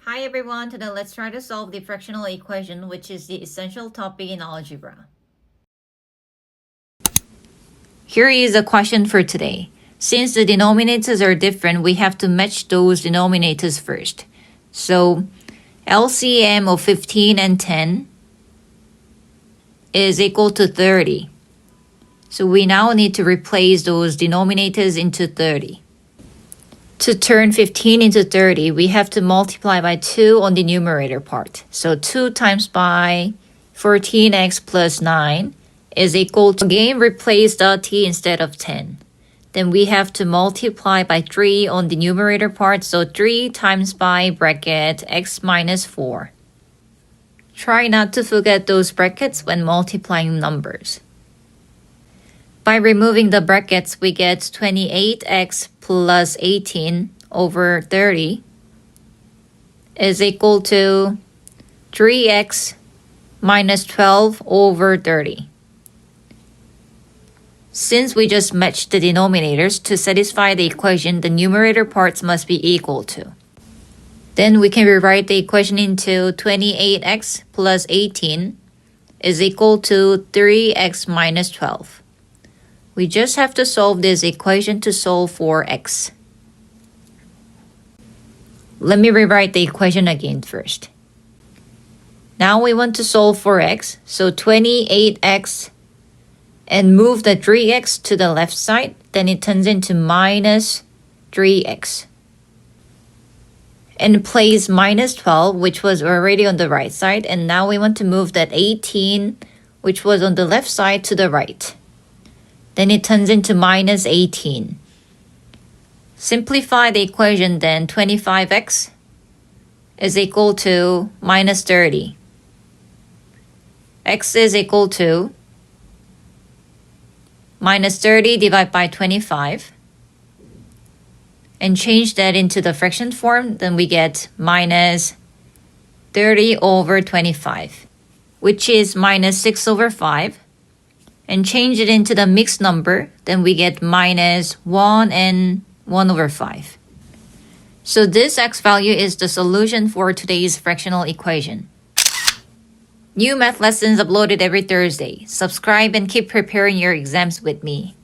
Hi everyone, today let's try to solve the fractional equation, which is the essential topic in algebra. Here is a question for today. Since the denominators are different, we have to match those denominators first. So LCM of 15 and 10 is equal to 30. So we now need to replace those denominators into 30. To turn 15 into 30, we have to multiply by 2 on the numerator part. So 2 times by 14x plus 9 is equal to, again, replace the t instead of 10. Then we have to multiply by 3 on the numerator part. So 3 times by bracket x minus 4. Try not to forget those brackets when multiplying numbers. By removing the brackets, we get 28x plus 18 over 30 is equal to 3x minus 12 over 30. Since we just matched the denominators, to satisfy the equation, the numerator parts must be equal to. Then we can rewrite the equation into 28x plus 18 is equal to 3x minus 12. We just have to solve this equation to solve for x. Let me rewrite the equation again first. Now we want to solve for x, so 28x, and move the 3x to the left side, then it turns into minus 3x. And place minus 12, which was already on the right side, and now we want to move that 18, which was on the left side, to the right. Then it turns into minus 18. Simplify the equation, then 25x is equal to minus 30. X is equal to minus 30 divided by 25. And change that into the fraction form, then we get minus 30 over 25, which is minus 6 over 5. And change it into the mixed number, then we get minus 1 and 1 over 5. So this x value is the solution for today's fractional equation. New math lessons uploaded every Thursday. Subscribe and keep preparing your exams with me.